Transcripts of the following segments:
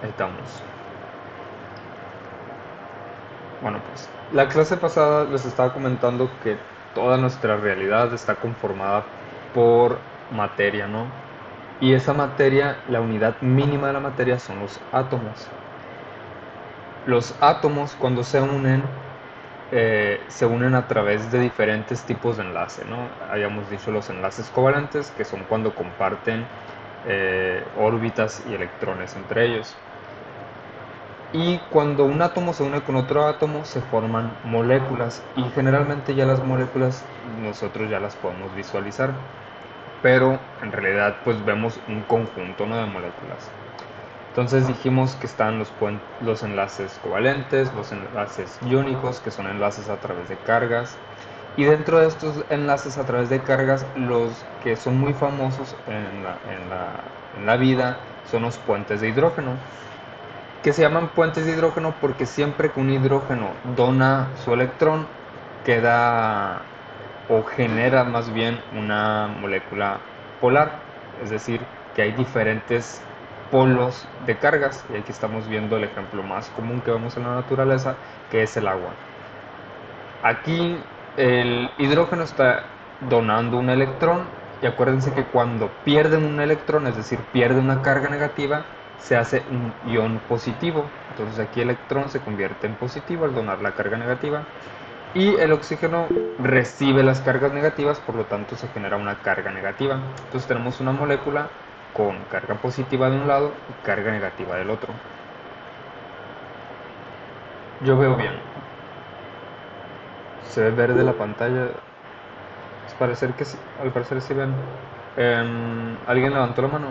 Ahí estamos. Bueno, pues la clase pasada les estaba comentando que toda nuestra realidad está conformada por materia, ¿no? Y esa materia, la unidad mínima de la materia son los átomos. Los átomos cuando se unen a través de diferentes tipos de enlace, ¿no? Habíamos dicho los enlaces covalentes, que son cuando comparten órbitas y electrones entre ellos. Y cuando un átomo se une con otro átomo se forman moléculas y generalmente ya las moléculas nosotros ya las podemos visualizar, pero en realidad pues vemos un conjunto, ¿no?, de moléculas. Entonces dijimos que están los enlaces covalentes, los enlaces iónicos, que son enlaces a través de cargas, y dentro de estos enlaces a través de cargas, los que son muy famosos en la vida son los puentes de hidrógeno, que se llaman puentes de hidrógeno porque siempre que un hidrógeno dona su electrón, queda o genera más bien una molécula polar, es decir, que hay diferentes polos de cargas, y aquí estamos viendo el ejemplo más común que vemos en la naturaleza, que es el agua. Aquí el hidrógeno está donando un electrón, y acuérdense que cuando pierden un electrón, es decir, pierde una carga negativa, se hace un ion positivo. Entonces aquí el electrón se convierte en positivo al donar la carga negativa, y el oxígeno recibe las cargas negativas, por lo tanto se genera una carga negativa. Entonces tenemos una molécula con carga positiva de un lado y carga negativa del otro. Yo veo bien. Se ve verde la pantalla. Al parecer sí ven. ¿Alguien levantó la mano?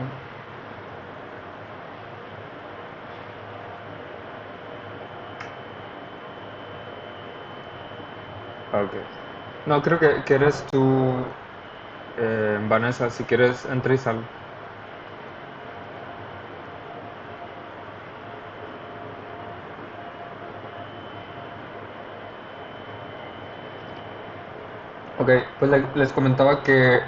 Ah, ok. No, creo que eres tú, Vanessa. Si quieres, entra y sal. Ok, pues les comentaba que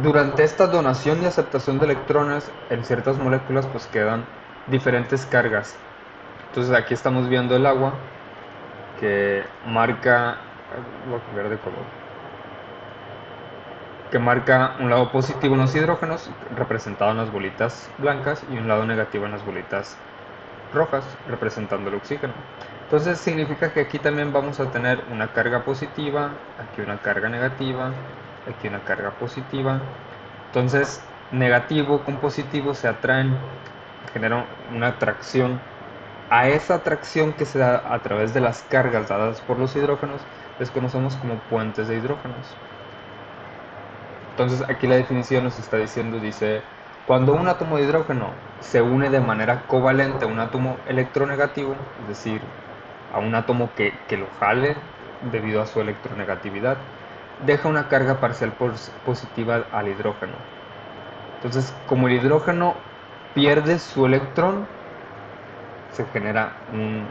durante esta donación y aceptación de electrones en ciertas moléculas pues quedan diferentes cargas. Entonces aquí estamos viendo el agua que marca, voy a cambiar de color, que marca un lado positivo en los hidrógenos, representado en las bolitas blancas, y un lado negativo en las bolitas rojas, representando el oxígeno. Entonces significa que aquí también vamos a tener una carga positiva, aquí una carga negativa, aquí una carga positiva. Entonces, negativo con positivo se atraen, generan una atracción. A esa atracción que se da a través de las cargas dadas por los hidrógenos, les conocemos como puentes de hidrógenos. Entonces, aquí la definición nos está diciendo, dice, cuando un átomo de hidrógeno se une de manera covalente a un átomo electronegativo, es decir, a un átomo que lo jale debido a su electronegatividad, deja una carga parcial positiva al hidrógeno. Entonces, como el hidrógeno pierde su electrón, se genera un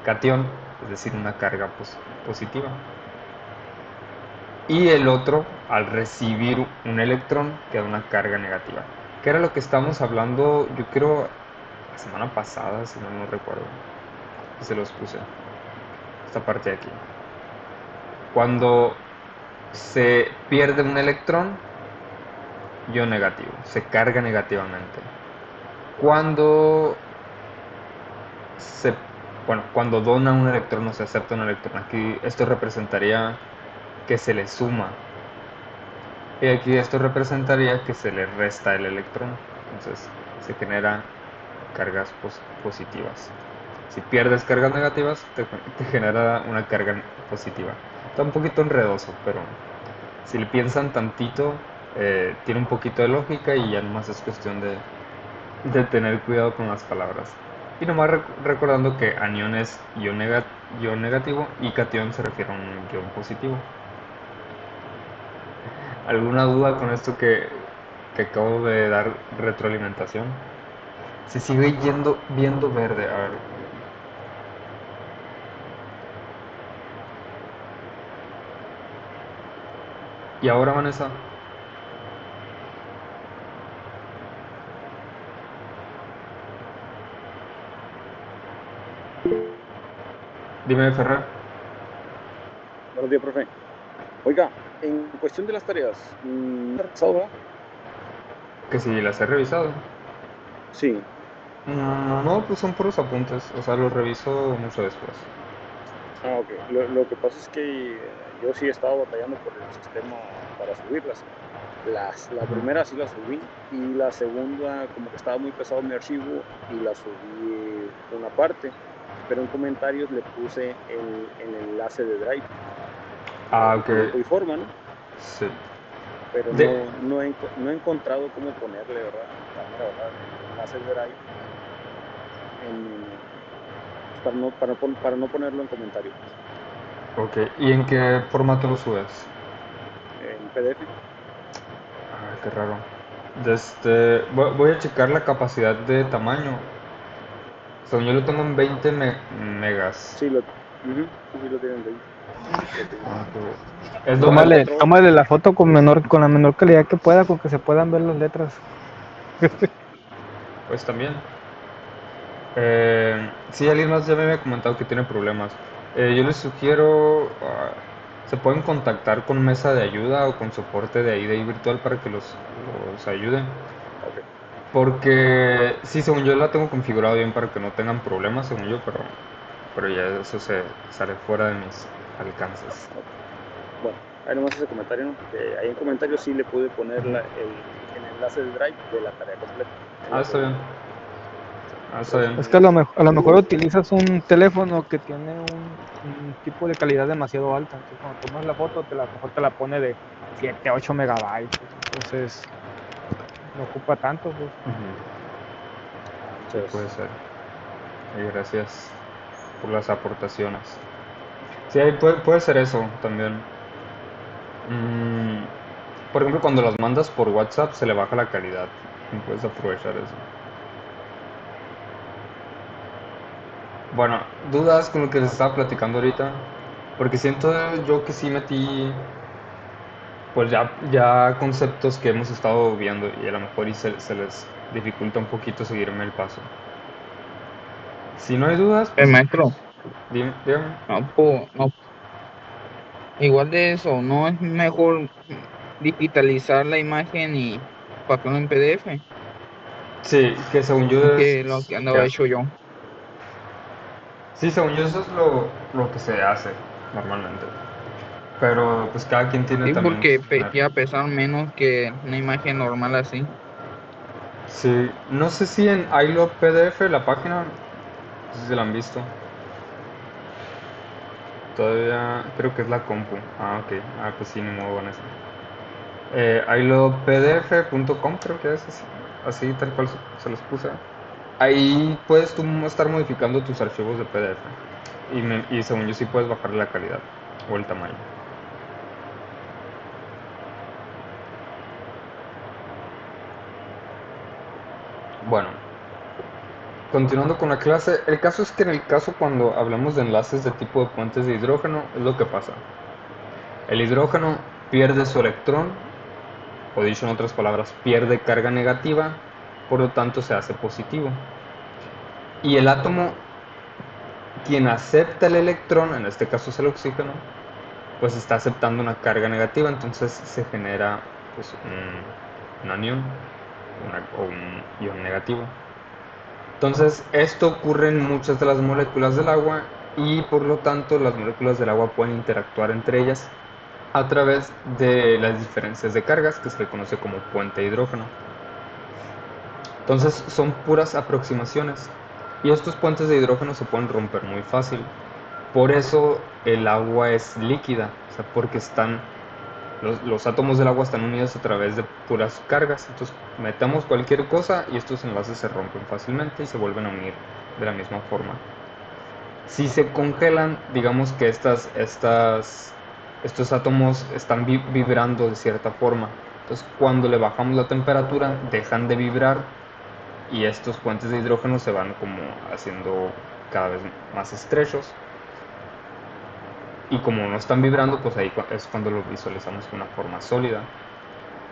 cation, es decir, una carga positiva. Y el otro, al recibir un electrón, queda una carga negativa. Que era lo que estábamos hablando, yo creo, la semana pasada, si no me recuerdo. Y se los puse. Esta parte de aquí. Cuando se pierde un electrón, ion negativo, se carga negativamente. Cuando se, cuando dona un electrón o se acepta un electrón, aquí esto representaría que se le suma, y aquí esto representaría que se le resta el electrón. Entonces se generan cargas positivas. Si pierdes cargas negativas, te genera una carga positiva. Está un poquito enredoso, pero si le piensan tantito, tiene un poquito de lógica, y ya nomás es cuestión de tener cuidado con las palabras. Y nomás recordando que anión es ion negativo y cation se refiere a un ion positivo. ¿Alguna duda con esto que acabo de dar retroalimentación? Se sigue viendo verde. A ver. ¿Y ahora, Vanessa? Dime, Ferrer, Buenos días, profe. Oiga, en cuestión de las tareas, ¿ha revisado, verdad? que si las he revisado. Sí. No, pues son puros apuntes, o sea, los reviso mucho después. Ah, ok. Lo que pasa es que yo sí he estado batallando por el sistema para subirlas. La Ujú. primera sí la subí y la segunda como que estaba muy pesado mi archivo y la subí una parte, pero en comentarios le puse el enlace de Drive Ah, en ok, tiempo y forma, ¿no? sí. Pero De, no he encontrado cómo ponerle, ¿verdad? La mera verdad, el enlace de Drive en, pues, para no ponerlo en comentario, pues, ok, ¿y en qué formato lo subes? en PDF. Ah, qué raro. Voy a checar la capacidad de tamaño. Según yo lo tengo en 20 megas. Sí, sí lo tienen 20. Lo tengo. Ah, ok. Es lo, Nomás es- otro, Tómale la foto con la menor calidad que pueda, con que se puedan ver las letras. pues también. Sí, alguien más ya me había comentado que tiene problemas. Yo les sugiero, se pueden contactar con mesa de ayuda o con soporte de ahí de ahí virtual para que los ayuden. ok. Porque sí, según yo la tengo configurado bien para que no tengan problemas, según yo, pero ya eso se sale fuera de mis alcances. Ok. Bueno, ahí nomás ese comentario, ¿no? Que ahí en comentarios sí le pude poner Ujú. el enlace de Drive de la tarea completa, Ah, enlace está de bien. Drive. Sí, Ah, está gracias. bien. Es que a lo mejor utilizas un teléfono que tiene un tipo de calidad demasiado alta. Entonces, cuando tomas la foto, a lo mejor te la pone de 7 8 megabytes. Entonces, no ocupa tanto, pues. Ujú. Ah, muchas Sí, puede gracias. ser. Y gracias por las aportaciones. Sí, ahí puede ser eso también. Mm, por ejemplo, cuando las mandas por WhatsApp se le baja la calidad. Puedes aprovechar eso. Bueno, dudas con lo que les estaba platicando ahorita. Porque siento yo que sí metí, pues ya conceptos que hemos estado viendo y a lo mejor se les dificulta un poquito seguirme el paso. Si no hay dudas, pues Maestro, dígame. no, no, igual de eso, ¿no es mejor digitalizar la imagen y pasarlo en PDF Sí, que según yo es... que lo que andaba ¿Qué? hecho yo? Sí, según yo eso es lo que se hace normalmente. Pero pues cada quien tiene Sí, también porque sus maneras. iba a pesar menos que una imagen normal así. Sí, no sé si en iLove PDF, la página, no sé si la han visto. Todavía creo que es la compu. Ah, ok. Ah, pues sí, ni modo con eso. ilovepdf.com creo que es así, así tal cual se los puse. Ahí puedes tú estar modificando tus archivos de PDF. Y según yo sí puedes bajar la calidad o el tamaño. Bueno, continuando con la clase, el caso es que en el caso cuando hablamos de enlaces de tipo de puentes de hidrógeno, es lo que pasa. El hidrógeno pierde su electrón, o dicho en otras palabras, pierde carga negativa, por lo tanto se hace positivo. Y el átomo, quien acepta el electrón, en este caso es el oxígeno, pues está aceptando una carga negativa, entonces se genera pues, un anión o un ion negativo. Entonces, esto ocurre en muchas de las moléculas del agua y por lo tanto las moléculas del agua pueden interactuar entre ellas a través de las diferencias de cargas que se le conoce como puente de hidrógeno. Entonces, son puras aproximaciones y estos puentes de hidrógeno se pueden romper muy fácil. Por eso el agua es líquida, o sea, porque los átomos del agua están unidos a través de puras cargas. Entonces metemos cualquier cosa y estos enlaces se rompen fácilmente y se vuelven a unir de la misma forma. Si se congelan, digamos que estos átomos están vibrando de cierta forma. Entonces cuando le bajamos la temperatura dejan de vibrar y estos puentes de hidrógeno se van como haciendo cada vez más estrechos. Y como no están vibrando, pues ahí es cuando lo visualizamos de una forma sólida.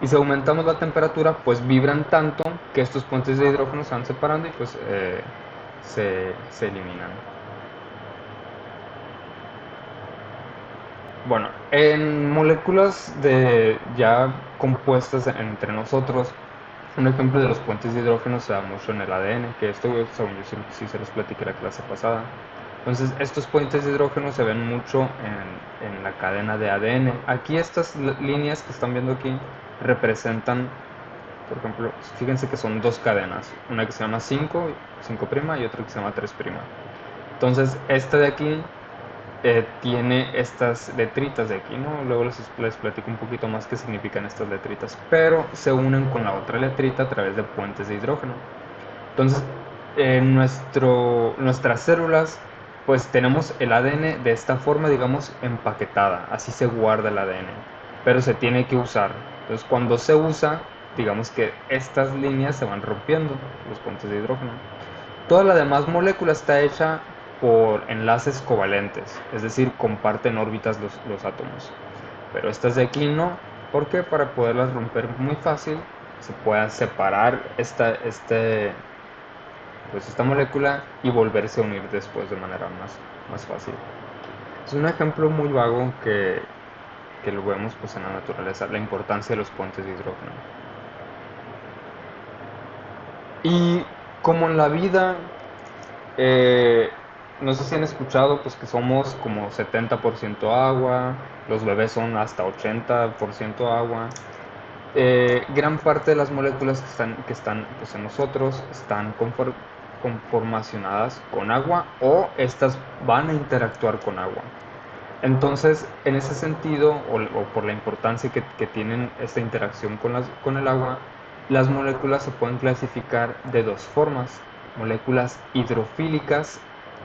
Y si aumentamos la temperatura, pues vibran tanto que estos puentes de hidrógeno se van separando y pues se eliminan. Bueno, en moléculas ya compuestas entre nosotros, un ejemplo de los puentes de hidrógeno se da mucho en el ADN, que esto, según yo, sí se los platiqué la clase pasada. Entonces, estos puentes de hidrógeno se ven mucho en la cadena de ADN. Aquí estas líneas que están viendo aquí representan, por ejemplo, fíjense que son dos cadenas, una que se llama 5, 5' y otra que se llama 3'. Entonces, esta de aquí tiene estas letritas de aquí, ¿no? Luego les platico un poquito más qué significan estas letritas, pero se unen con la otra letrita a través de puentes de hidrógeno. Entonces, en nuestras células, pues tenemos el ADN de esta forma, digamos, empaquetada, así se guarda el ADN, pero se tiene que usar. Entonces, cuando se usa, digamos que estas líneas se van rompiendo, los puentes de hidrógeno. Toda la demás molécula está hecha por enlaces covalentes, es decir, comparten órbitas los átomos. Pero estas de aquí no, porque para poderlas romper muy fácil se pueda separar esta molécula y volverse a unir después de manera más fácil. Es un ejemplo muy vago que lo vemos pues en la naturaleza, la importancia de los puentes de hidrógeno. Y como en la vida, no sé si han escuchado pues que somos como 70% agua, los bebés son hasta 80% agua. Gran parte de las moléculas que están pues, en nosotros están conformacionadas con agua, o estas van a interactuar con agua. Entonces, en ese sentido, o por la importancia que tienen esta interacción con el agua, las moléculas se pueden clasificar de dos formas: moléculas hidrofílicas,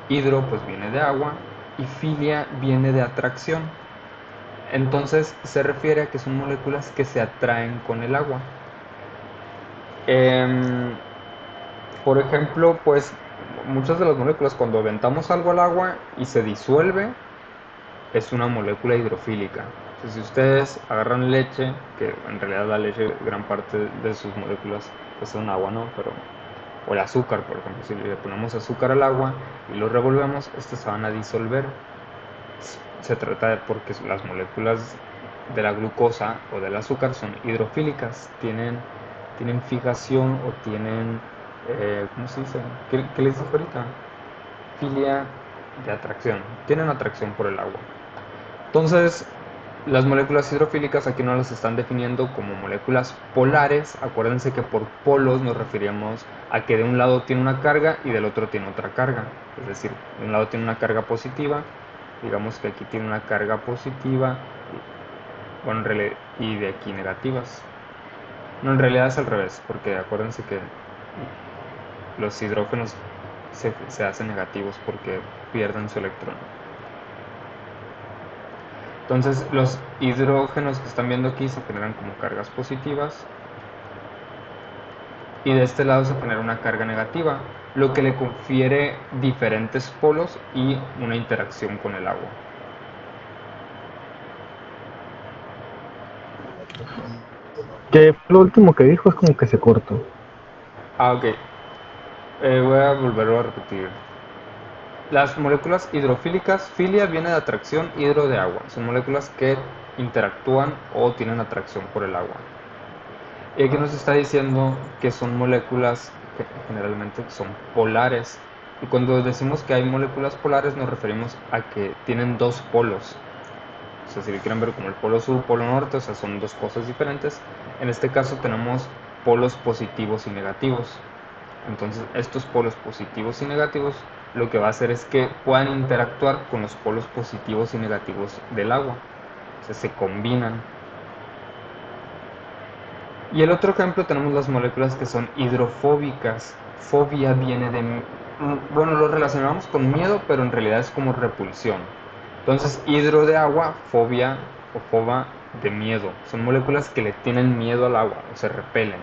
hidro pues viene de agua, y filia viene de atracción. Entonces se refiere a que son moléculas que se atraen con el agua. Por ejemplo, pues muchas de las moléculas, cuando aventamos algo al agua y se disuelve, es una molécula hidrofílica. Entonces, si ustedes agarran leche, que en realidad la leche, gran parte de sus moléculas pues son agua, ¿no? O el azúcar, por ejemplo, si le ponemos azúcar al agua y lo revolvemos, estas se van a disolver. Se trata de porque las moléculas de la glucosa o del azúcar son hidrofílicas, tienen fijación o tienen, ¿cómo se dice? ¿Qué les dije ahorita? Filia de atracción, tienen atracción por el agua. Entonces, las moléculas hidrofílicas aquí no las están definiendo como moléculas polares. Acuérdense que por polos nos referimos a que de un lado tiene una carga y del otro tiene otra carga. Es decir, de un lado tiene una carga positiva, digamos que aquí tiene una carga positiva, bueno, y de aquí negativas. No, en realidad es al revés, porque acuérdense que los hidrógenos se hacen negativos porque pierden su electrón. Entonces los hidrógenos que están viendo aquí se generan como cargas positivas, y de este lado se genera una carga negativa, lo que le confiere diferentes polos y una interacción con el agua. Que lo último que dijo es como que se cortó. Ok. Voy a volverlo a repetir. Las moléculas hidrofílicas, filia viene de atracción, hidro de agua. Son moléculas que interactúan o tienen atracción por el agua. Y aquí nos está diciendo que son moléculas que generalmente son polares. Y cuando decimos que hay moléculas polares nos referimos a que tienen dos polos. O sea, si lo quieren ver como el polo sur, polo norte, o sea, son dos cosas diferentes. En este caso tenemos polos positivos y negativos. Entonces, estos polos positivos y negativos lo que va a hacer es que puedan interactuar con los polos positivos y negativos del agua. O sea, se combinan. Y el otro ejemplo tenemos las moléculas que son hidrofóbicas. Fobia viene de... Bueno, lo relacionamos con miedo, pero en realidad es como repulsión. Entonces, hidro de agua, fobia o foba de miedo. Son moléculas que le tienen miedo al agua o se repelen.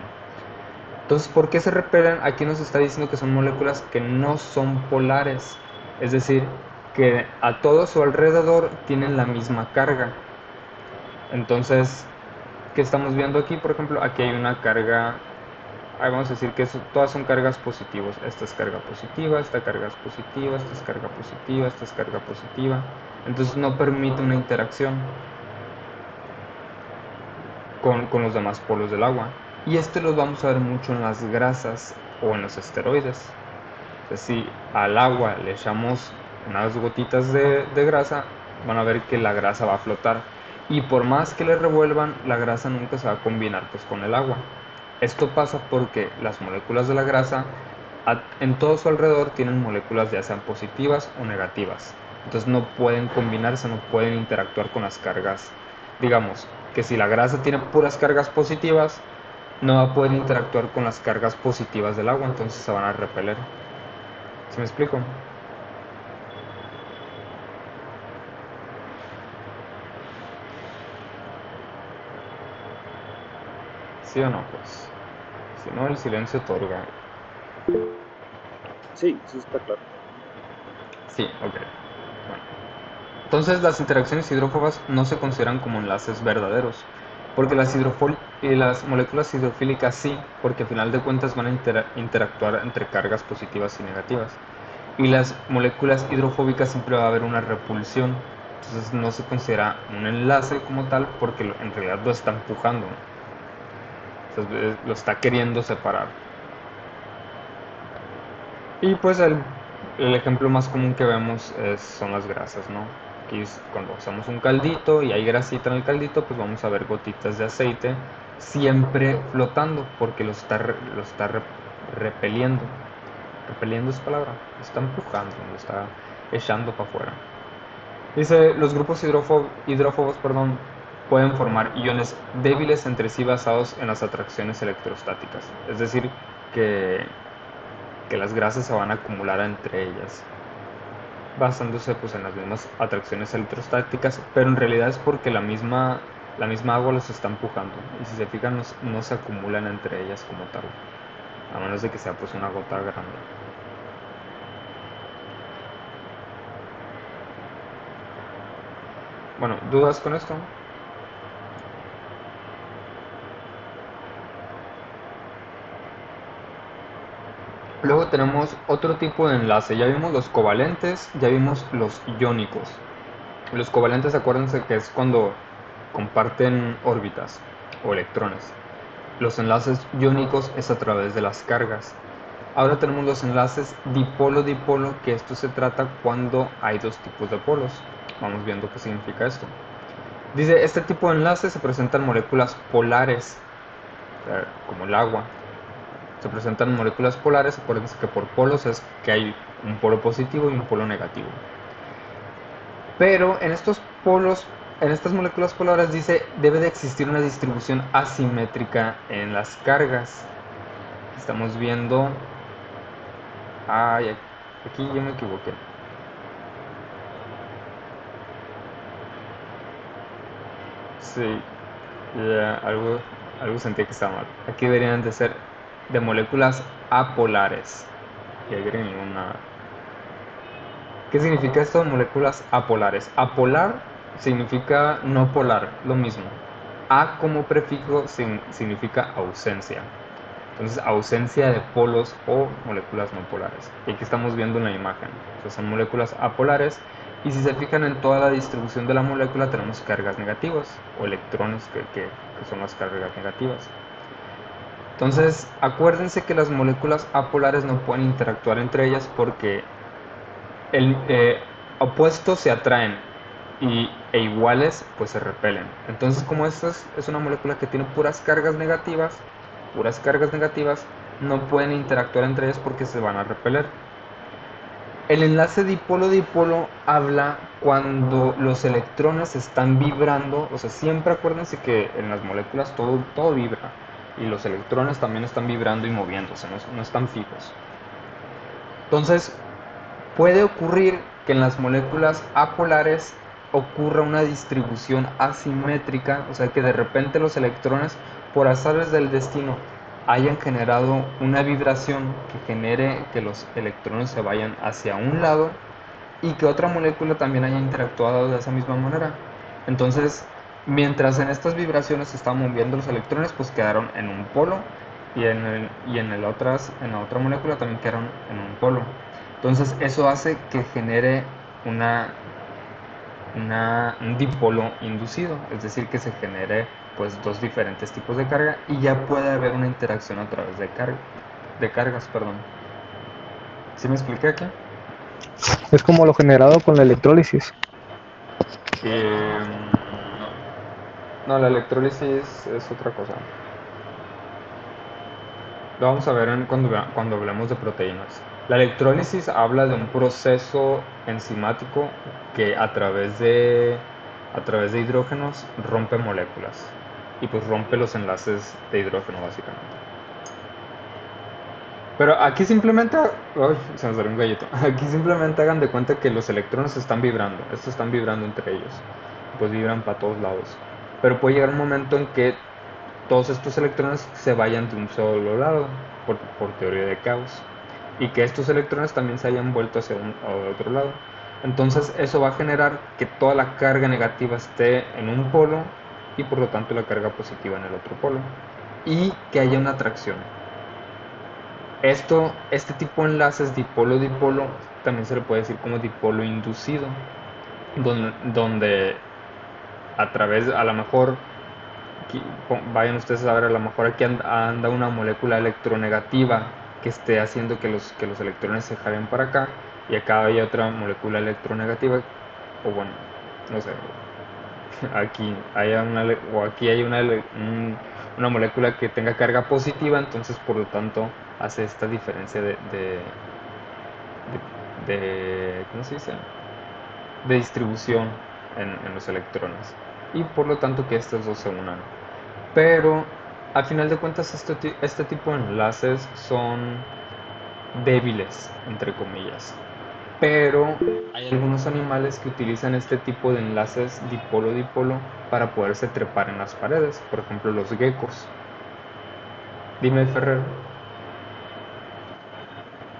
Entonces, ¿por qué se repelen? Aquí nos está diciendo que son moléculas que no son polares. Es decir, que a todo su alrededor tienen la misma carga. Entonces, ¿qué estamos viendo aquí? Por ejemplo, aquí hay una carga ahí vamos a decir que todas son cargas positivas. Esta es carga positiva, esta carga es positiva, esta es carga positiva, esta es carga positiva. Entonces no permite una interacción con los demás polos del agua. Y esto lo vamos a ver mucho en las grasas o en los esteroides. Entonces, si al agua le echamos unas gotitas de grasa, van a ver que la grasa va a flotar. Y por más que le revuelvan, la grasa nunca se va a combinar pues, con el agua. Esto pasa porque las moléculas de la grasa en todo su alrededor tienen moléculas ya sean positivas o negativas. Entonces no pueden combinarse, no pueden interactuar con las cargas. Digamos que si la grasa tiene puras cargas positivas, no va a poder interactuar con las cargas positivas del agua, entonces se van a repeler. ¿Sí me explico? ¿Sí o no? Pues si no, el silencio otorga. Sí, sí está claro. Sí, ok. Bueno. Entonces las interacciones hidrófobas no se consideran como enlaces verdaderos, porque las moléculas hidrofílicas sí, porque al final de cuentas van a interactuar entre cargas positivas y negativas. Y las moléculas hidrofóbicas siempre va a haber una repulsión, entonces no se considera un enlace como tal porque en realidad lo está empujando, entonces, lo está queriendo separar. Y pues el ejemplo más común que vemos son las grasas, ¿no? Aquí cuando usamos un caldito y hay grasita en el caldito, pues vamos a ver gotitas de aceite siempre flotando porque lo está repeliendo. Repeliendo es palabra, lo está empujando, lo está echando para afuera. Dice, los grupos hidrófobos, pueden formar iones débiles entre sí basados en las atracciones electrostáticas. Es decir, que las grasas se van a acumular entre ellas, basándose pues en las mismas atracciones electrostáticas, pero en realidad es porque la misma agua los está empujando, y si se fijan no se acumulan entre ellas como tal, a menos de que sea pues una gota grande. Bueno, ¿dudas con esto? Luego tenemos otro tipo de enlace. Ya vimos los covalentes, ya vimos los iónicos. Los covalentes, acuérdense que es cuando comparten órbitas o electrones. Los enlaces iónicos es a través de las cargas. Ahora tenemos los enlaces dipolo-dipolo, que esto se trata cuando hay dos tipos de polos. Vamos viendo qué significa esto. Dice, este tipo de enlaces se presentan moléculas polares, como el agua. Se presentan moléculas polares, acuérdense que por polos es que hay un polo positivo y un polo negativo. Pero en estos polos, en estas moléculas polares dice, debe de existir una distribución asimétrica en las cargas. Estamos viendo... Ay, aquí yo me equivoqué. Sí, algo sentí que estaba mal. Aquí deberían de ser de moléculas apolares. Y agreguen una... ¿Qué significa esto? Moléculas apolares. Apolar significa no polar, lo mismo. A como prefijo significa ausencia. Entonces, ausencia de polos o moléculas no polares. Y aquí estamos viendo en la imagen. Entonces, son moléculas apolares. Y si se fijan en toda la distribución de la molécula, tenemos cargas negativas o electrones que son las cargas negativas. Entonces, acuérdense que las moléculas apolares no pueden interactuar entre ellas porque opuestos se atraen e iguales pues se repelen. Entonces, como esta es una molécula que tiene puras cargas negativas, no pueden interactuar entre ellas porque se van a repeler. El enlace dipolo-dipolo habla cuando los electrones están vibrando, o sea, siempre acuérdense que en las moléculas todo vibra, y los electrones también están vibrando y moviéndose, no están fijos. Entonces, puede ocurrir que en las moléculas apolares ocurra una distribución asimétrica, o sea que de repente los electrones, por azares del destino, hayan generado una vibración que genere que los electrones se vayan hacia un lado y que otra molécula también haya interactuado de esa misma manera. Entonces, mientras en estas vibraciones se estaban moviendo los electrones, pues quedaron en un polo, en la otra molécula también quedaron en un polo. Entonces eso hace que genere un dipolo inducido, es decir, que se genere pues dos diferentes tipos de carga y ya puede haber una interacción a través de cargas, perdón. ¿Sí me expliqué aquí? Es como lo generado con la electrólisis. No, la electrólisis es otra cosa. Lo vamos a ver cuando hablemos de proteínas. La electrólisis habla de un proceso enzimático que a través de hidrógenos rompe moléculas y pues rompe los enlaces de hidrógeno básicamente. Pero aquí simplemente, ay, se me salió un gallito. Aquí simplemente hagan de cuenta que los electrones están vibrando, estos están vibrando entre ellos, pues vibran para todos lados. Pero puede llegar un momento en que todos estos electrones se vayan de un solo lado, por teoría de caos, y que estos electrones también se hayan vuelto hacia otro lado. Entonces eso va a generar que toda la carga negativa esté en un polo y por lo tanto la carga positiva en el otro polo, y que haya una atracción. Este tipo de enlaces dipolo-dipolo también se le puede decir como dipolo inducido, donde a través, a lo mejor, vayan ustedes a ver, a lo mejor aquí anda una molécula electronegativa que esté haciendo que los electrones se jalen para acá, y acá hay otra molécula electronegativa, o bueno, no sé, aquí hay una molécula que tenga carga positiva, entonces por lo tanto hace esta diferencia ¿cómo se dice? De distribución en los electrones, y por lo tanto que estos dos se unan. Pero al final de cuentas este tipo de enlaces son débiles, entre comillas. Pero hay algunos animales que utilizan este tipo de enlaces dipolo-dipolo para poderse trepar en las paredes, por ejemplo los geckos. Dime, Ferrer.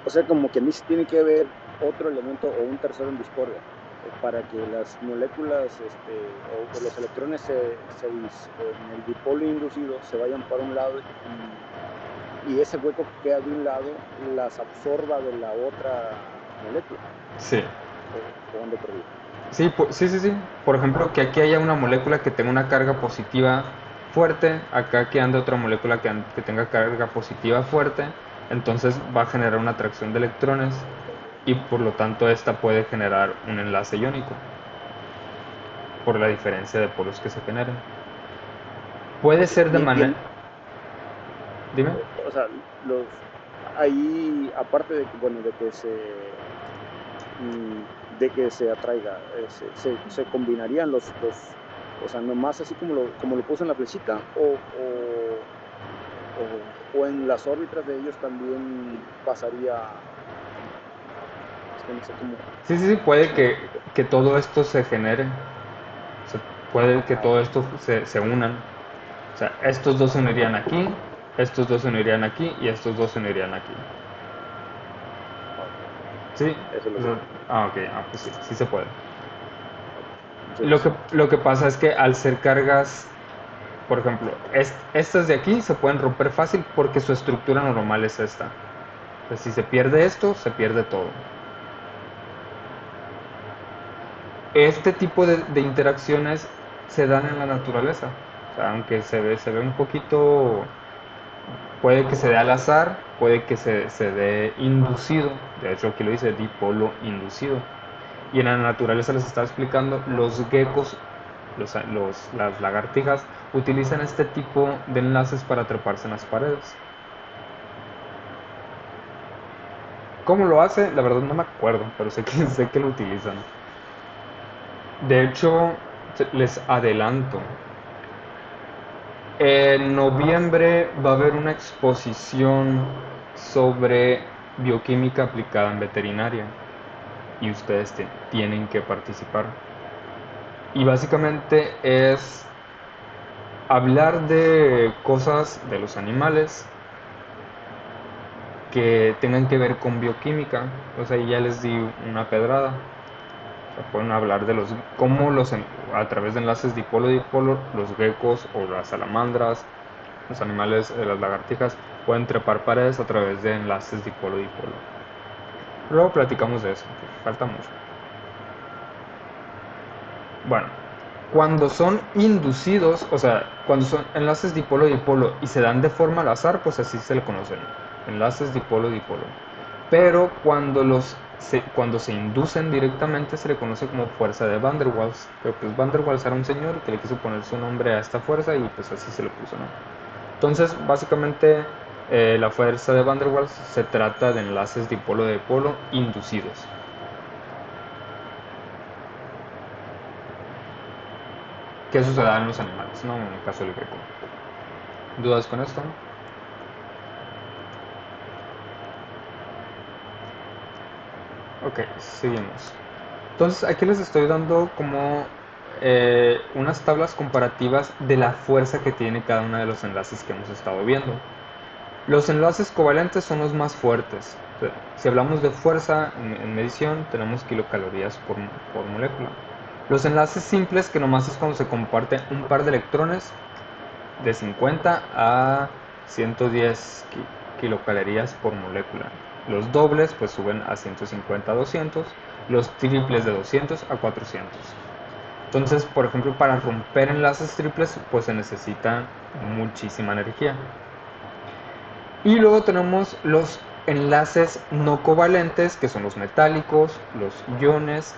O sea, como que a mí sí tiene que haber otro elemento o un tercero en discordia para que las moléculas o los electrones en el dipolo inducido se vayan para un lado y ese hueco que queda de un lado las absorba de la otra molécula. Sí. ¿O ando perdido? Sí. Por ejemplo, que aquí haya una molécula que tenga una carga positiva fuerte, acá que ande otra molécula que tenga carga positiva fuerte, entonces va a generar una atracción de electrones y por lo tanto esta puede generar un enlace iónico por la diferencia de polos que se generen. Puede ser de manera... Dime. O sea, ahí, aparte de que, bueno, de que se atraiga, se combinarían o sea, nomás así como lo puso en la flechita, o en las órbitas de ellos también pasaría, es que no sé cómo. Sí, puede que todo esto se genere, o sea, puede que todo esto se unan. O sea, estos dos se unirían aquí, estos dos se unirían aquí y estos dos se unirían aquí. Sí. Eso lo sé. Ok, pues sí se puede. Entonces, Lo que pasa es que al ser cargas, por ejemplo, estas de aquí se pueden romper fácil porque su estructura normal es esta. Pues si se pierde esto, se pierde todo. Este tipo de interacciones se dan en la naturaleza. O sea, aunque se ve un poquito, puede que se dé al azar, puede que se dé inducido. De hecho, aquí lo dice dipolo inducido. Y en la naturaleza les estaba explicando, los geckos, las lagartijas, utilizan este tipo de enlaces para treparse en las paredes. ¿Cómo lo hace? La verdad no me acuerdo, pero sé que lo utilizan. De hecho, les adelanto. En noviembre va a haber una exposición sobre bioquímica aplicada en veterinaria y ustedes tienen que participar. Y básicamente es hablar de cosas de los animales que tengan que ver con bioquímica. O sea, ya les di una pedrada. O sea, pueden hablar de cómo a través de enlaces dipolo-dipolo, los geckos o las salamandras, los animales, las lagartijas, pueden trepar paredes a través de enlaces dipolo-dipolo. Luego platicamos de eso, falta mucho. Bueno, cuando son inducidos, o sea, cuando son enlaces dipolo-dipolo y se dan de forma al azar, pues así se le conocen, enlaces dipolo-dipolo. Pero cuando se inducen directamente se le conoce como fuerza de Van der Waals. Pero pues Van der Waals era un señor que le quiso poner su nombre a esta fuerza y pues así se le puso, ¿no? Entonces, básicamente, la fuerza de Van der Waals se trata de enlaces dipolo-dipolo inducidos. Que eso se da en los animales, no en el caso del greco. ¿Dudas con esto? Ok, seguimos. Entonces aquí les estoy dando como unas tablas comparativas de la fuerza que tiene cada uno de los enlaces que hemos estado viendo. Los enlaces covalentes son los más fuertes. Si hablamos de fuerza en medición, tenemos kilocalorías por molécula. Los enlaces simples, que nomás es cuando se comparte un par de electrones, de 50 a 110 kilocalorías por molécula. Los dobles pues suben a 150 a 200, los triples de 200 a 400. Entonces, por ejemplo, para romper enlaces triples pues se necesita muchísima energía. Y luego tenemos los enlaces no covalentes, que son los metálicos, los iónicos,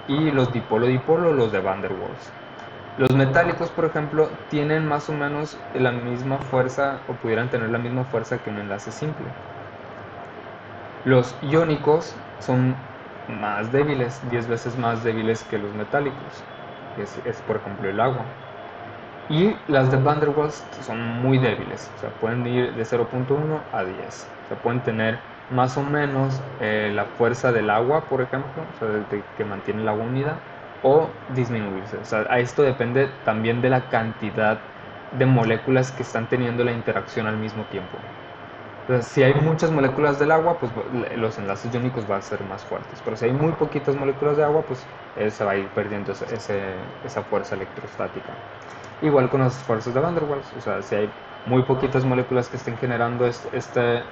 y los dipolo-dipolo, los de Van der Waals. Los metálicos, por ejemplo, tienen más o menos la misma fuerza o pudieran tener la misma fuerza que un enlace simple. Los iónicos son más débiles, 10 veces más débiles que los metálicos, que es por ejemplo el agua. Y las de Van der Waals son muy débiles, o sea, pueden ir de 0.1 a 10. O sea, pueden tener más o menos la fuerza del agua, por ejemplo, o sea, que mantiene el agua unida, o disminuirse. O sea, a esto depende también de la cantidad de moléculas que están teniendo la interacción al mismo tiempo. Entonces, si hay muchas moléculas del agua, pues los enlaces iónicos van a ser más fuertes. Pero si hay muy poquitas moléculas de agua, pues se va a ir perdiendo esa fuerza electrostática. Igual con las fuerzas de Van der Waals, o sea, si hay muy poquitas moléculas que estén generando esta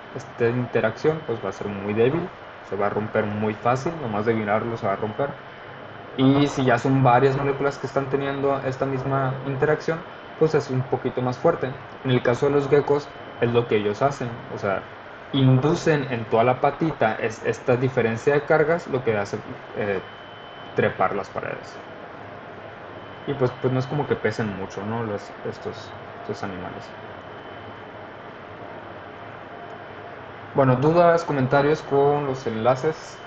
interacción, pues va a ser muy débil, se va a romper muy fácil, nomás de mirarlo se va a romper. Y si ya son varias moléculas que están teniendo esta misma interacción, pues es un poquito más fuerte. En el caso de los geckos es lo que ellos hacen, o sea, inducen en toda la patita esta diferencia de cargas, lo que hace trepar las paredes. Y pues no es como que pesen mucho, ¿no? Estos animales. Bueno, dudas, comentarios con los enlaces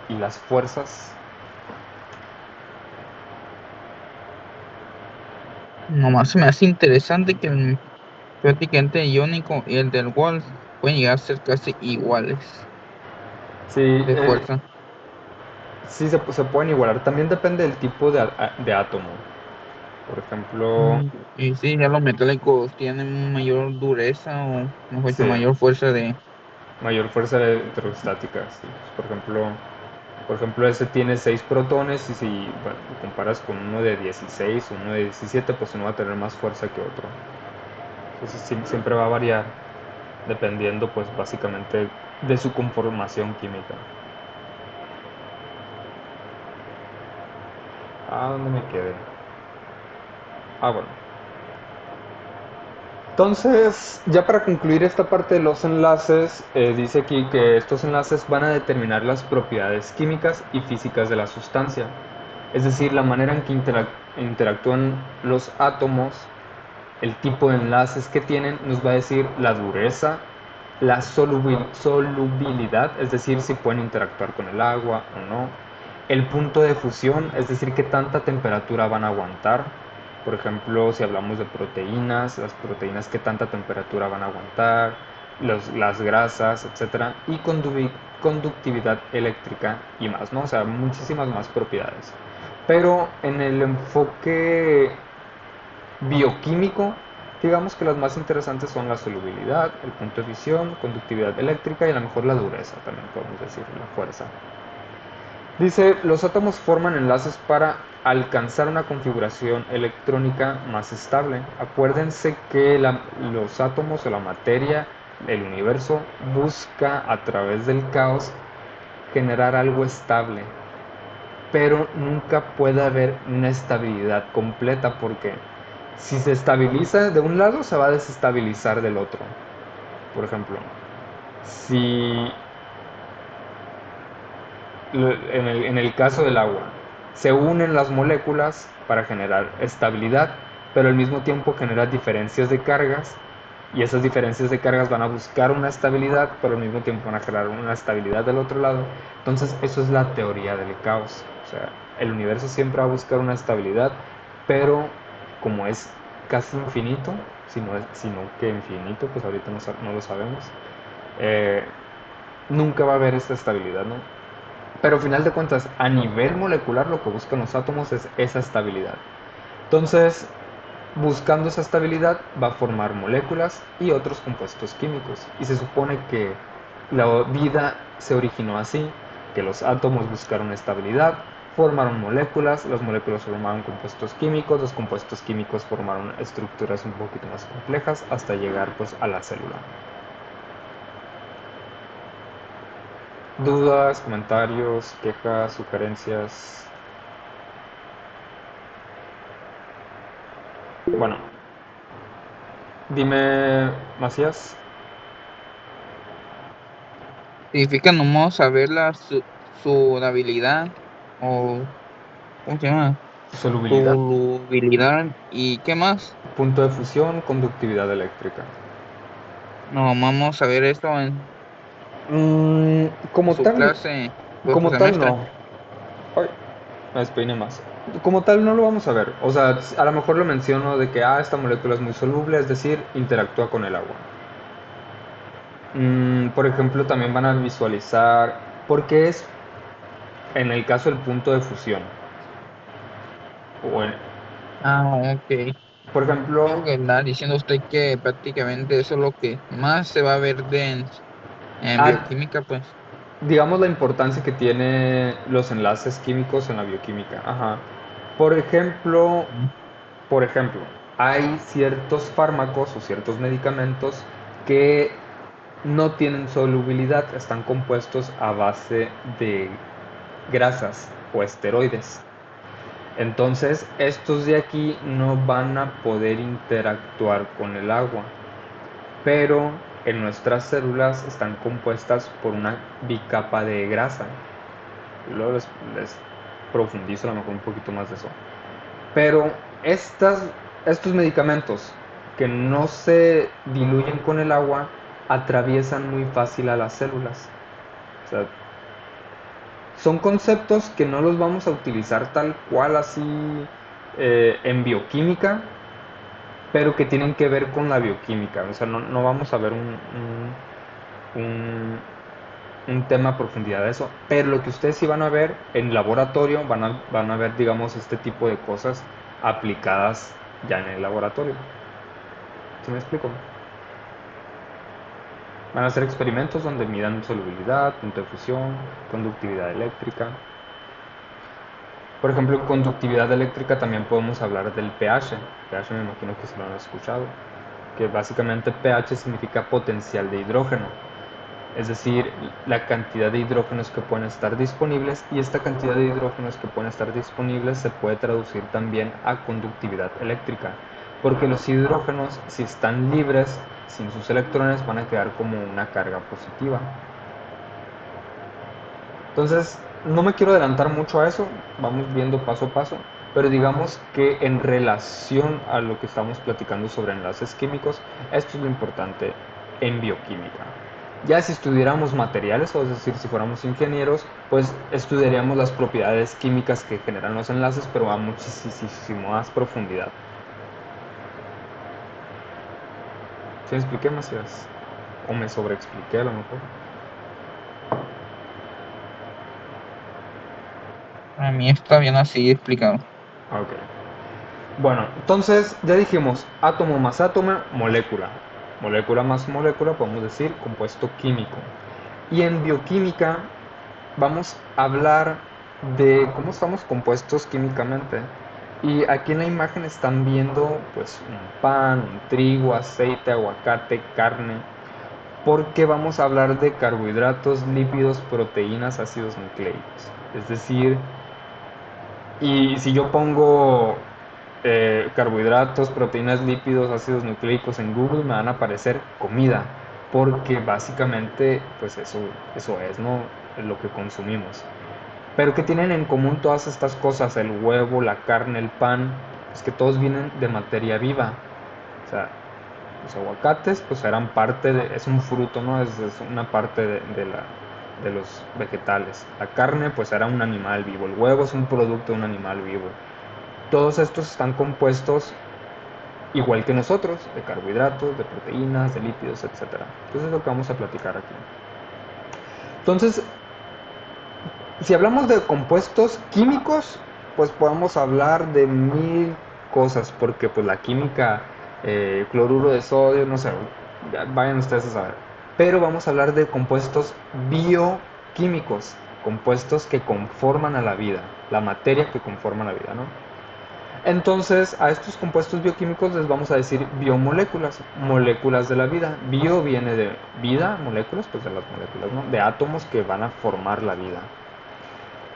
y las fuerzas. Nomás se me hace interesante que prácticamente el iónico y el del Waals pueden llegar a ser casi iguales Sí, de fuerza. sí se pueden igualar. También depende del tipo de átomo. Por ejemplo, Y sí, ya los metálicos tienen mayor dureza o, mejor dicho, sí, mayor fuerza de... mayor fuerza electrostática. Sí. Por ejemplo, ese tiene 6 protones y si lo comparas con uno de 16 o uno de 17, pues uno va a tener más fuerza que otro. Entonces siempre va a variar dependiendo pues básicamente de su conformación química. ¿Dónde me quedé? Bueno. Entonces, ya para concluir esta parte de los enlaces, dice aquí que estos enlaces van a determinar las propiedades químicas y físicas de la sustancia. Es decir, la manera en que interactúan los átomos, el tipo de enlaces que tienen, nos va a decir la dureza, la solubilidad, es decir, si pueden interactuar con el agua o no, el punto de fusión, es decir, qué tanta temperatura van a aguantar. Por ejemplo, si hablamos de proteínas, las proteínas qué tanta temperatura van a aguantar, las grasas, etcétera, y conductividad eléctrica y más, ¿no? O sea, muchísimas más propiedades. Pero en el enfoque bioquímico, digamos que las más interesantes son la solubilidad, el punto de fisión, conductividad eléctrica y a lo mejor la dureza, también podemos decir, la fuerza. Dice, los átomos forman enlaces para alcanzar una configuración electrónica más estable. Acuérdense que los átomos o la materia, el universo, busca a través del caos generar algo estable, pero nunca puede haber una estabilidad completa porque si se estabiliza de un lado se va a desestabilizar del otro. Por ejemplo, si en el caso del agua se unen las moléculas para generar estabilidad, pero al mismo tiempo genera diferencias de cargas y esas diferencias de cargas van a buscar una estabilidad, pero al mismo tiempo van a generar una estabilidad del otro lado. Entonces eso es la teoría del caos. O sea, el universo siempre va a buscar una estabilidad, pero como es casi infinito, sino que infinito, pues ahorita no lo sabemos, eh, nunca va a haber esta estabilidad, ¿no? Pero al final de cuentas, a nivel molecular lo que buscan los átomos es esa estabilidad. Entonces, buscando esa estabilidad va a formar moléculas y otros compuestos químicos. Y se supone que la vida se originó así, que los átomos buscaron estabilidad, formaron moléculas, las moléculas formaron compuestos químicos, los compuestos químicos formaron estructuras un poquito más complejas hasta llegar pues a la célula. ¿Dudas, comentarios, quejas, sugerencias? Bueno, dime, Macías, Significa nomás saber su habilidad o, ¿cómo se llama? solubilidad, Solubilidad y ¿qué más? punto de fusión, conductividad eléctrica. No, vamos a ver esto en Como su tal, clase como tal semestre. no. Ay, me despeiné más. Como tal no lo vamos a ver. O sea, a lo mejor lo menciono de que esta molécula es muy soluble, es decir, interactúa con el agua. Por ejemplo, también van a visualizar, porque es en el caso del punto de fusión. O Ok. por Tengo ejemplo, que andar diciendo usted que prácticamente eso es lo que más se va a ver en ah, bioquímica, pues. digamos la importancia que tiene los enlaces químicos en la bioquímica. Ajá. Por ejemplo, Mm. por ejemplo, hay ciertos fármacos o ciertos medicamentos que no tienen solubilidad, están compuestos a base de grasas o esteroides. Entonces, estos de aquí no van a poder interactuar con el agua, pero en nuestras células están compuestas por una bicapa de grasa. Luego les profundizo a lo mejor un poquito más de eso. Pero estos medicamentos que no se diluyen con el agua atraviesan muy fácil a las células. O sea, son conceptos que no los vamos a utilizar tal cual así en bioquímica, pero que tienen que ver con la bioquímica. O sea, no vamos a ver un, un tema a profundidad de eso, pero lo que ustedes sí van a ver en laboratorio, van a ver, digamos, este tipo de cosas aplicadas ya en el laboratorio. ¿Sí me explico? Van a hacer experimentos donde midan solubilidad, punto de fusión, conductividad eléctrica. Por ejemplo, en conductividad eléctrica también podemos hablar del pH. pH me imagino que se lo han escuchado. Que básicamente pH significa potencial de hidrógeno. Es decir, la cantidad de hidrógenos que pueden estar disponibles, y esta cantidad de hidrógenos que pueden estar disponibles se puede traducir también a conductividad eléctrica, porque los hidrógenos, si están libres, sin sus electrones, van a quedar como una carga positiva. Entonces, no me quiero adelantar mucho a eso, vamos viendo paso a paso, pero digamos que en relación a lo que estamos platicando sobre enlaces químicos, esto es lo importante en bioquímica. Ya si estudiáramos materiales, o es decir, si fuéramos ingenieros, pues estudiaríamos las propiedades químicas que generan los enlaces, pero a muchísimo más profundidad. ¿Sí me expliqué, Macías? ¿O me sobreexpliqué a lo mejor? A mí está bien así explicado. Ok. Bueno, entonces ya dijimos átomo más átomo, molécula. Molécula más molécula, podemos decir compuesto químico. Y en bioquímica vamos a hablar de cómo estamos compuestos químicamente. Y aquí en la imagen están viendo pues un pan, un trigo, aceite, aguacate, carne, porque vamos a hablar de carbohidratos, lípidos, proteínas, ácidos nucleicos. Es decir, y si yo pongo carbohidratos, proteínas, lípidos, ácidos nucleicos en Google, me van a aparecer comida, porque básicamente pues eso es, ¿no? Lo que consumimos. Pero ¿qué tienen en común todas estas cosas? El huevo, la carne, el pan, es que todos vienen de materia viva. O sea, los aguacates pues eran parte de, es un fruto, ¿no? Es una parte de los vegetales. La carne pues era un animal vivo. El huevo es un producto de un animal vivo. Todos estos están compuestos igual que nosotros, de carbohidratos, de proteínas, de lípidos, etcétera. Entonces es lo que vamos a platicar aquí. Entonces, si hablamos de compuestos químicos, pues podemos hablar de mil cosas, porque pues la química, cloruro de sodio, no sé, vayan ustedes a saber. Pero vamos a hablar de compuestos bioquímicos, compuestos que conforman a la vida, la materia que conforma la vida, ¿no? Entonces, a estos compuestos bioquímicos les vamos a decir biomoléculas, moléculas de la vida. Bio viene de vida, moléculas, pues de las moléculas, ¿no? De átomos que van a formar la vida.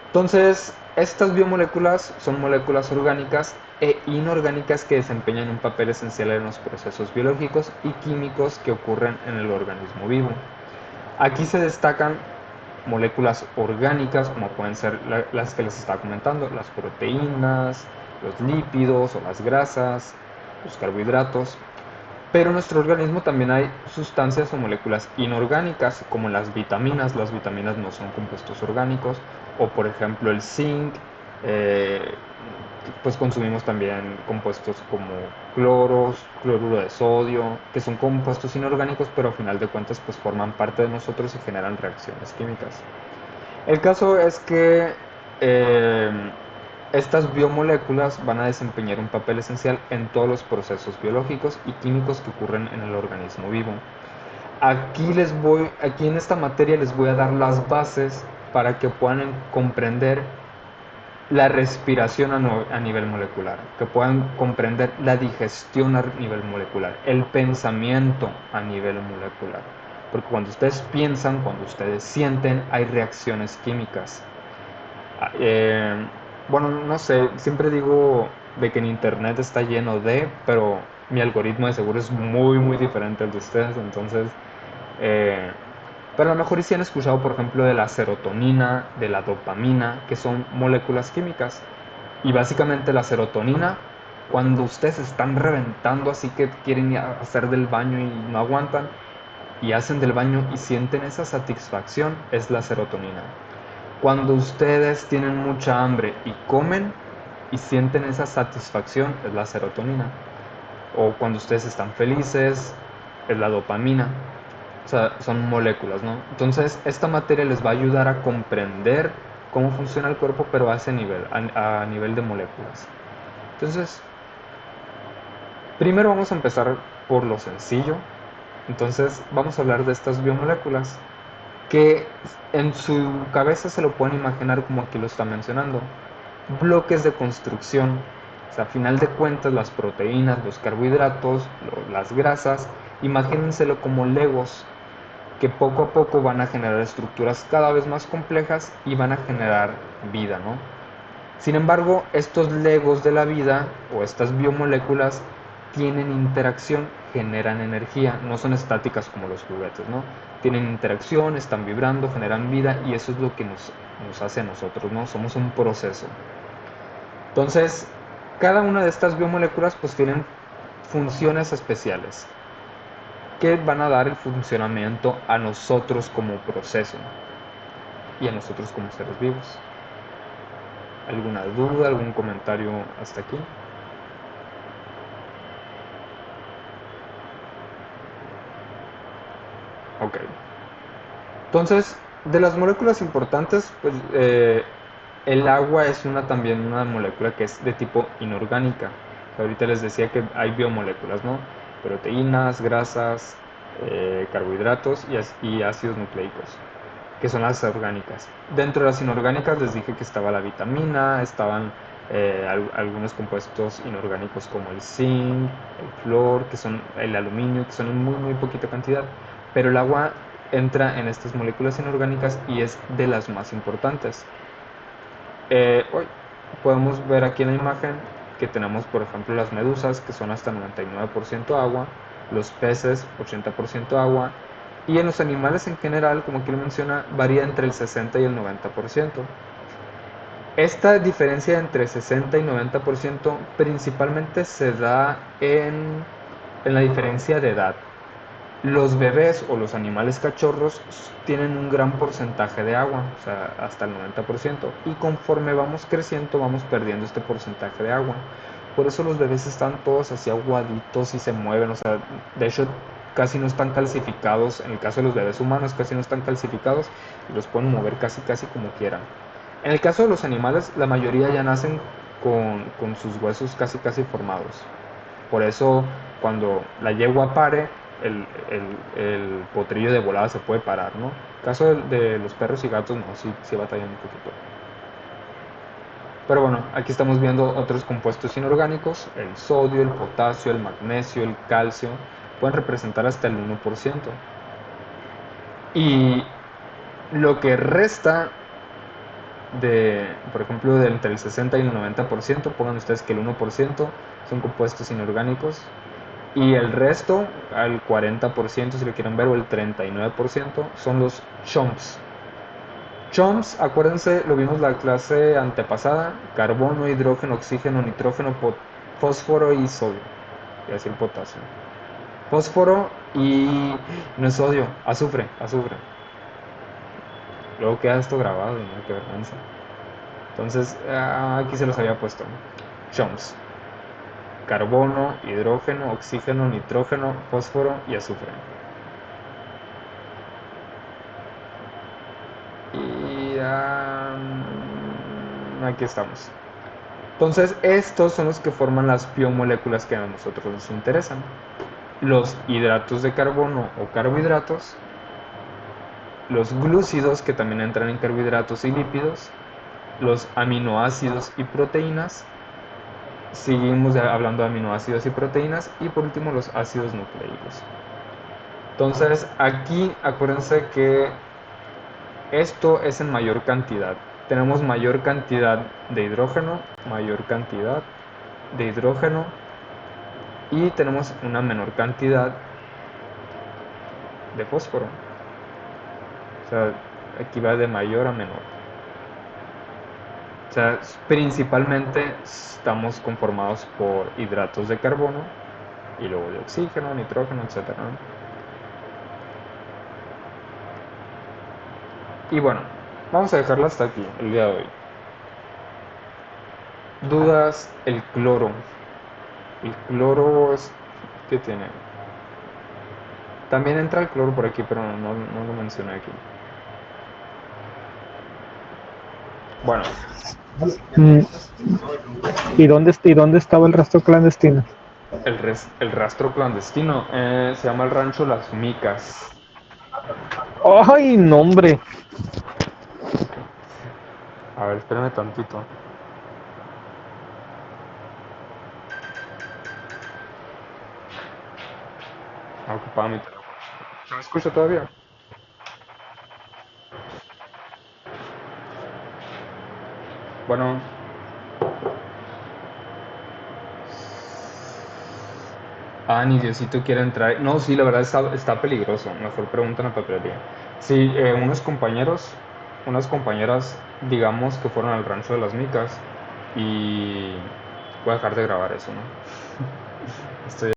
Entonces, estas biomoléculas son moléculas orgánicas e inorgánicas que desempeñan un papel esencial en los procesos biológicos y químicos que ocurren en el organismo vivo. Aquí se destacan moléculas orgánicas, como pueden ser las que les estaba comentando, las proteínas, los lípidos o las grasas, los carbohidratos. Pero en nuestro organismo también hay sustancias o moléculas inorgánicas, como las vitaminas. Las vitaminas no son compuestos orgánicos. O por ejemplo el zinc, eh, pues consumimos también compuestos como cloros, cloruro de sodio, que son compuestos inorgánicos, pero a final de cuentas pues forman parte de nosotros y generan reacciones químicas. El caso es que eh, estas biomoléculas van a desempeñar un papel esencial en todos los procesos biológicos y químicos que ocurren en el organismo vivo. Aquí en esta materia les voy a dar las bases para que puedan comprender la respiración a nivel molecular, que puedan comprender la digestión a nivel molecular, el pensamiento a nivel molecular. Porque cuando ustedes piensan, cuando ustedes sienten, hay reacciones químicas. Bueno, no sé, siempre digo de que en internet está lleno de, pero mi algoritmo de seguro es muy, muy diferente al de ustedes, entonces, eh, pero a lo mejor sí han escuchado, por ejemplo, de la serotonina, de la dopamina, que son moléculas químicas. Y básicamente la serotonina, cuando ustedes están reventando así que quieren ir a hacer del baño y no aguantan, y hacen del baño y sienten esa satisfacción, es la serotonina. Cuando ustedes tienen mucha hambre y comen y sienten esa satisfacción, es la serotonina. O cuando ustedes están felices, es la dopamina. O sea, son moléculas, ¿no? Entonces, esta materia les va a ayudar a comprender cómo funciona el cuerpo, pero a ese nivel, a nivel de moléculas. Entonces, primero vamos a empezar por lo sencillo. Entonces, vamos a hablar de estas biomoléculas, que en su cabeza se lo pueden imaginar como aquí lo está mencionando, bloques de construcción. O sea, a final de cuentas, las proteínas, los carbohidratos, las grasas, imagínenselo como legos que poco a poco van a generar estructuras cada vez más complejas y van a generar vida, ¿no? Sin embargo, estos legos de la vida o estas biomoléculas tienen interacción, generan energía, no son estáticas como los juguetes, ¿no? Tienen interacción, están vibrando, generan vida y eso es lo que nos hace a nosotros, ¿no? Somos un proceso. Entonces, cada una de estas biomoléculas pues tienen funciones especiales que van a dar el funcionamiento a nosotros como proceso y a nosotros como seres vivos. ¿Alguna duda, algún comentario hasta aquí? Ok. Entonces, de las moléculas importantes, pues el agua es también una molécula que es de tipo inorgánica. Ahorita les decía que hay biomoléculas, ¿no? Proteínas, grasas, carbohidratos y ácidos nucleicos. que son las orgánicas. Dentro de las inorgánicas les dije que estaba la vitamina, estaban algunos compuestos inorgánicos como el zinc, el flúor, que son el aluminio, que son en muy muy poquita cantidad, pero el agua entra en estas moléculas inorgánicas y es de las más importantes. Hoy podemos ver aquí en la imagen que tenemos, por ejemplo, las medusas, que son hasta 99% agua, los peces 80% agua, y en los animales en general, como aquí lo menciona, varía entre el 60 y el 90%. Esta diferencia entre 60 y 90% principalmente se da en la diferencia de edad. Los bebés o los animales cachorros tienen un gran porcentaje de agua, o sea, hasta el 90%, y conforme vamos creciendo vamos perdiendo este porcentaje de agua. Por eso los bebés están todos así aguaditos y se mueven, o sea, de hecho casi no están calcificados, en el caso de los bebés humanos casi no están calcificados y los pueden mover casi como quieran. En el caso de los animales, la mayoría ya nacen con sus huesos casi formados. Por eso cuando la yegua pare, el potrillo de volada se puede parar, ¿no? En el caso de los perros y gatos, no, sí batallan un poquito. Pero bueno, aquí estamos viendo otros compuestos inorgánicos, el sodio, el potasio, el magnesio, el calcio, pueden representar hasta el 1%. Y lo que resta por ejemplo, entre el 60 y el 90%, pongan ustedes que el 1% son compuestos inorgánicos, y el resto, al 40% si lo quieren ver, o el 39%, son los CHOMPs. CHOMPs, acuérdense, lo vimos la clase antepasada: carbono, hidrógeno, oxígeno, nitrógeno, fósforo y sodio. Voy a decir potasio. Fósforo y no es sodio, azufre. Luego queda esto grabado, ¿no? Qué vergüenza. Entonces, aquí se los había puesto. CHOMPs: carbono, hidrógeno, oxígeno, nitrógeno, fósforo y azufre. Y aquí estamos. Entonces, estos son los que forman las biomoléculas que a nosotros nos interesan: los hidratos de carbono o carbohidratos, los glúcidos, que también entran en carbohidratos y lípidos, los aminoácidos y proteínas. Seguimos hablando de aminoácidos y proteínas, y por último los ácidos nucleicos. Entonces aquí acuérdense que esto es en mayor cantidad. Tenemos mayor cantidad de hidrógeno, mayor cantidad de hidrógeno, y tenemos una menor cantidad de fósforo. O sea, aquí va de mayor a menor. O sea, principalmente estamos conformados por hidratos de carbono y luego de oxígeno, nitrógeno, etc. Y bueno, vamos a dejarlo hasta aquí el día de hoy. Dudas: el cloro. El cloro es... ¿qué tiene? También entra el cloro por aquí, pero no lo mencioné aquí. Bueno, ¿Y dónde estaba el rastro clandestino? el rastro clandestino se llama el rancho Las Micas. ¡Ay, no, hombre! A ver, espérame tantito. Ocupaba mi teléfono. ¿Se me escucha todavía? Bueno. Ni Diosito quiere entrar. No, sí, la verdad está peligroso. Mejor pregunta en la papelería. Sí, unas compañeras, digamos que fueron al rancho de Las Micas, y voy a dejar de grabar eso, ¿no? Estoy